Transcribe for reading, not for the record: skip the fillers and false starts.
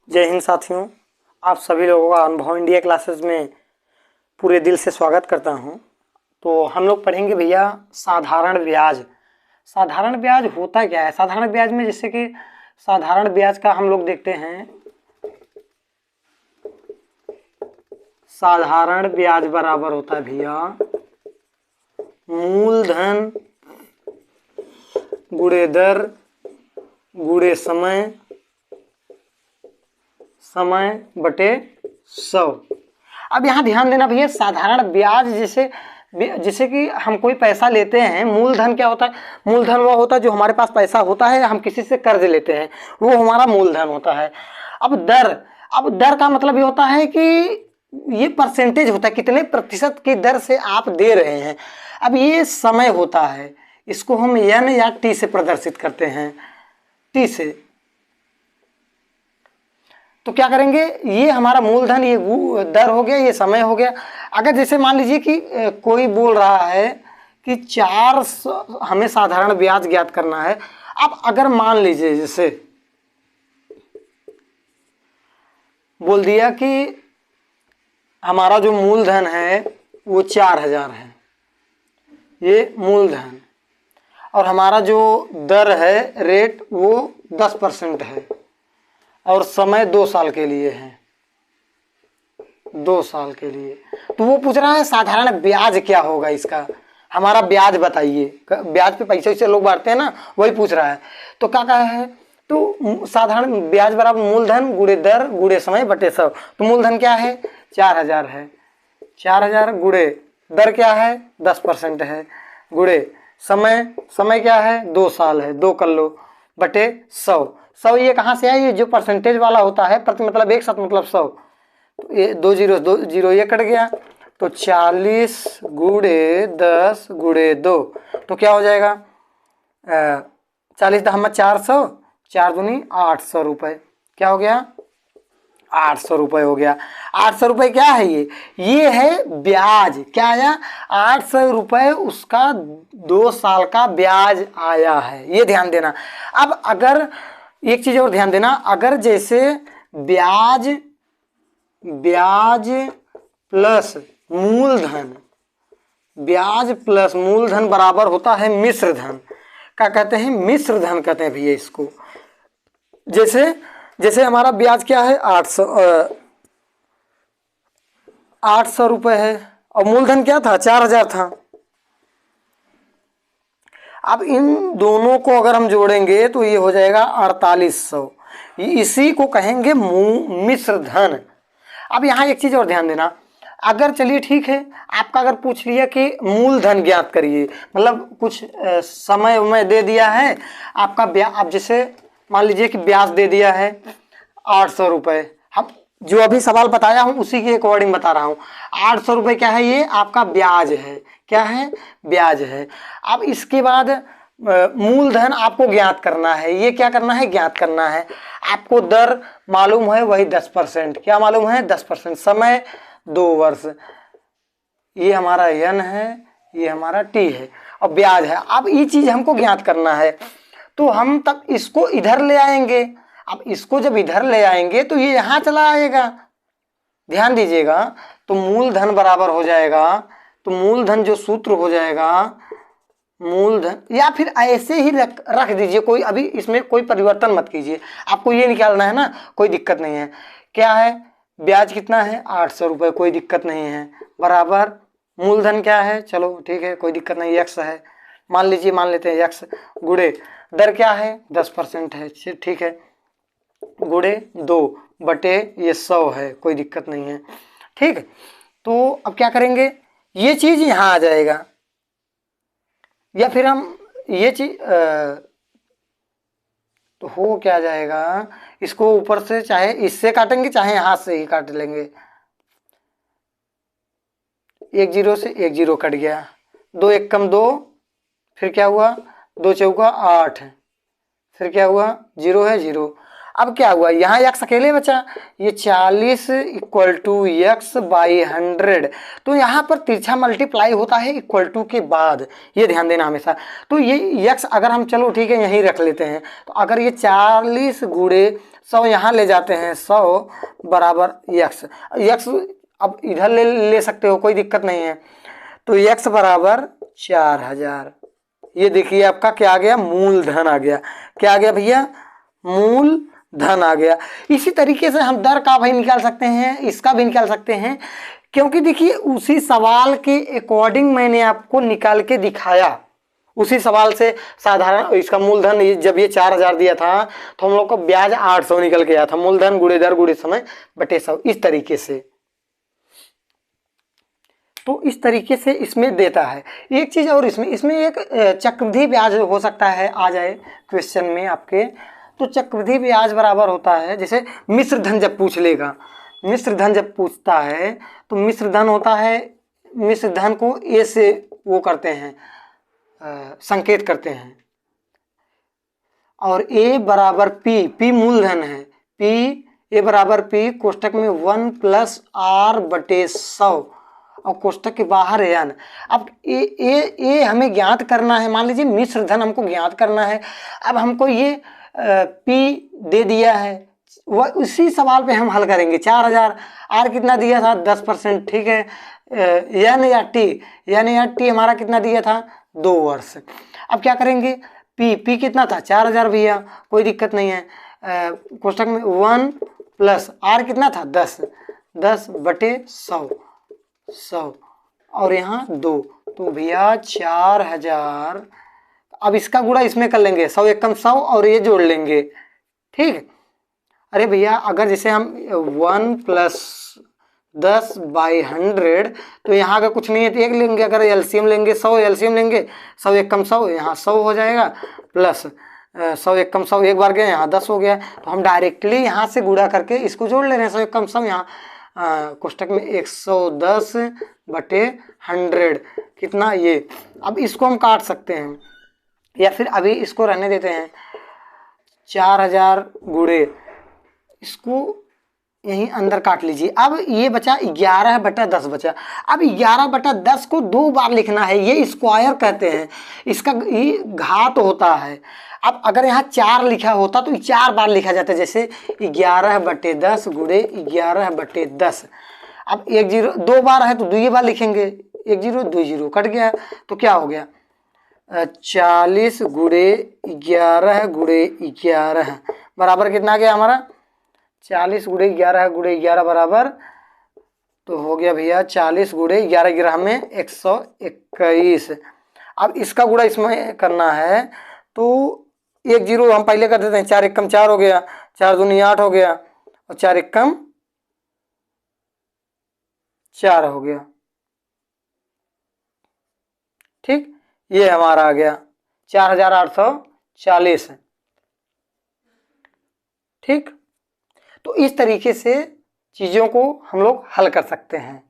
जय हिंद साथियों, आप सभी लोगों का अनुभव इंडिया क्लासेस में पूरे दिल से स्वागत करता हूं। तो हम लोग पढ़ेंगे भैया साधारण ब्याज। साधारण ब्याज होता क्या है? साधारण ब्याज में जैसे कि साधारण ब्याज का हम लोग देखते हैं, साधारण ब्याज बराबर होता है भैया मूलधन गुणे दर गुणे समय बटे 100। अब यहाँ ध्यान देना भैया, साधारण ब्याज जैसे कि हम कोई पैसा लेते हैं, मूलधन क्या होता है? मूलधन वो होता है जो हमारे पास पैसा होता है, हम किसी से कर्ज लेते हैं, वो हमारा मूलधन होता है। अब दर का मतलब ये होता है कि ये परसेंटेज होता है, कितने प्रतिशत की दर से आप दे रहे हैं। अब ये समय होता है, इसको हम एन या टी से प्रदर्शित करते हैं, टी से। तो क्या करेंगे, ये हमारा मूलधन, ये दर हो गया, ये समय हो गया। अगर जैसे मान लीजिए कि कोई बोल रहा है कि 400 हमें साधारण ब्याज ज्ञात करना है। अब अगर मान लीजिए जैसे बोल दिया कि हमारा जो मूलधन है वो 4000 है, ये मूलधन, और हमारा जो दर है रेट वो 10% है, और समय 2 साल के लिए है, 2 साल के लिए। तो वो पूछ रहा है साधारण ब्याज क्या होगा इसका, हमारा ब्याज बताइए। ब्याज पे पैसे से लोग बांटते हैं ना, वही पूछ रहा है। तो क्या कहा है, तो साधारण ब्याज बराबर मूलधन गुणे दर गुणे समय बटे 100। तो मूलधन क्या है? 4000 है, 4000 गुणे दर क्या है? 10% है, गुणे समय क्या है? 2 साल है, 2 कर लो, बटे 100। ये कहाँ से आया? ये जो परसेंटेज वाला होता है, प्रति मतलब 1 शत मतलब 100। तो ये 2 जीरो ये कट गया, तो 40 गुणे 10 गुणे 2, तो क्या हो जाएगा? 40 दहम 400, 4 दूनी 800 रुपये। क्या हो गया? 800 रुपये हो गया। 800 रुपये क्या है? ये है ब्याज। क्या आया? 800 रुपये उसका 2 साल का ब्याज आया है, ये ध्यान देना। अब अगर एक चीज और ध्यान देना, अगर जैसे ब्याज प्लस मूलधन, ब्याज प्लस मूलधन बराबर होता है मिश्र धन। क्या कहते हैं? मिश्र धन कहते हैं भैया इसको। जैसे हमारा ब्याज क्या है? 800 रुपये है, और मूलधन क्या था? 4000 था। अब इन दोनों को अगर हम जोड़ेंगे तो ये हो जाएगा 4800। इसी को कहेंगे मिश्र धन। अब यहाँ एक चीज और ध्यान देना, अगर चलिए ठीक है, आपका अगर पूछ लिया कि मूलधन ज्ञात करिए, मतलब कुछ समय में दे दिया है आपका ब्याज। अब जैसे मान लीजिए कि ब्याज दे दिया है 800 रुपये, हम जो अभी सवाल बताया हूँ उसी के अकॉर्डिंग बता रहा हूँ। 800 रुपये क्या है? ये आपका ब्याज है। क्या है? ब्याज है। अब इसके बाद मूलधन आपको ज्ञात करना है। ये क्या करना है? ज्ञात करना है। आपको दर मालूम है, वही 10%। क्या मालूम है? 10%। समय 2 वर्ष। ये हमारा एन है, ये हमारा टी है, और ब्याज है। अब ये चीज हमको ज्ञात करना है, तो हम तब इसको इधर ले आएंगे। अब इसको जब इधर ले आएंगे तो ये यहां चला आएगा, ध्यान दीजिएगा। तो मूलधन बराबर हो जाएगा, तो मूलधन जो सूत्र हो जाएगा, मूलधन, या फिर ऐसे ही रख दीजिए, कोई अभी इसमें कोई परिवर्तन मत कीजिए। आपको ये निकालना है ना, कोई दिक्कत नहीं है। क्या है? ब्याज कितना है? 800 रुपये, कोई दिक्कत नहीं है, बराबर मूलधन क्या है? चलो ठीक है, कोई दिक्कत नहीं, x है, मान लेते हैं x, गुणे दर क्या है? 10% है, ठीक है, गुणे 2 बटे ये 100 है, कोई दिक्कत नहीं है, ठीक। तो अब क्या करेंगे, ये चीज यहां आ जाएगा, या फिर हम ये चीज तो हो क्या जाएगा, इसको ऊपर से चाहे इससे काटेंगे चाहे हाथ से ही काट लेंगे। 1 जीरो से 1 जीरो कट गया, 2 1 कम 2, फिर क्या हुआ? 2 चौका 8, फिर क्या हुआ? 0 है 0। अब क्या हुआ? यहाँ x अकेले बचा, ये 40 इक्वल टू x बाई 100। तो यहाँ पर तिरछा मल्टीप्लाई होता है इक्वल टू के बाद, ये ध्यान देना हमेशा। तो ये x अगर हम, चलो ठीक है यहीं रख लेते हैं, तो अगर ये 40 गुणे 100 यहाँ ले जाते हैं, 100 बराबर यक्स, यक्स अब इधर ले सकते हो, कोई दिक्कत नहीं है। तो यक्स बराबर 4000। ये देखिए आपका क्या आ गया, मूलधन आ गया। क्या आ गया भैया, मूलधन आ गया। इसी तरीके से हम दर का भी निकाल सकते हैं, इसका भी निकाल सकते हैं, क्योंकि देखिए उसी सवाल के अकॉर्डिंग मैंने आपको निकाल के दिखाया। उसी सवाल से साधारण इसका मूलधन जब ये 4000 दिया था तो हम लोग को ब्याज 800 निकल के आया था। मूलधन गुणे दर गुणे समय बटे 100, इस तरीके से। तो इस तरीके से इसमें देता है। एक चीज और इसमें एक चक्रवृद्धि ब्याज हो सकता है आ जाए क्वेश्चन में आपके। तो चक्रवृद्धि ब्याज बराबर होता है, जैसे मिश्र धन जब पूछ लेगा, मिश्र धन जब पूछता है तो मिश्र धन होता है, मिश्र धन को ए से वो करते हैं, संकेत करते हैं, और ए बराबर पी, पी मूलधन है, पी ए बराबर पी कोष्टक में 1 प्लस आर बटे 100 और कोष्टक के बाहर एन। अब ए हमें ज्ञात करना है, मान लीजिए मिश्र धन हमको ज्ञात करना है। अब हमको ये पी दे दिया है, वह उसी सवाल पे हम हल करेंगे। 4000, आर कितना दिया था 10%, ठीक है। एन या टी हमारा कितना दिया था 2 वर्ष। अब क्या करेंगे, पी कितना था 4000 भैया, कोई दिक्कत नहीं है। कोष्टक में 1 प्लस आर कितना था 10 बटे 100 और यहाँ 2, तो भैया 4000। अब इसका गुणा इसमें कर लेंगे, 100 एकम 100 और ये जोड़ लेंगे, ठीक। अरे भैया अगर जैसे हम 1 प्लस 10/100, तो यहाँ का कुछ नहीं है तो 1 लेंगे। अगर एलसीएम लेंगे 100 एलसीएम लेंगे, 100 एकम 100 यहाँ 100 हो जाएगा, प्लस 100 एकम 100 एक बार गया यहाँ 10 हो गया। तो हम डायरेक्टली यहाँ से गुणा करके इसको जोड़ ले रहे हैं, 100 एकम 100 यहाँ कोष्टक में 110 बटे 100 कितना ये। अब इसको हम काट सकते हैं या फिर अभी इसको रहने देते हैं। 4000 गुणे इसको यहीं अंदर काट लीजिए। अब ये बचा 11/10 बचा। अब 11/10 को 2 बार लिखना है, ये स्क्वायर कहते हैं, इसका ये घात होता है। अब अगर यहाँ 4 लिखा होता तो 4 बार लिखा जाता है, जैसे 11/10 गुणे 11/10। अब 1 0 2 बार है तो 2 बार लिखेंगे, 1 0 2 0 कट गया, तो क्या हो गया 40 गुणे 11 गुणे 11 बराबर कितना आ गया हमारा 40 गुणे 11 बराबर, तो हो गया भैया 40 गुणे 11 में 121। अब इसका गुणा इसमें करना है तो 1 0 हम पहले कर देते हैं, 4 एकम 4 हो गया, 4 दूनी 8 हो गया और 4 एकम 4 हो गया, ठीक। ये हमारा आ गया 4840, ठीक। तो इस तरीके से चीज़ों को हम लोग हल कर सकते हैं।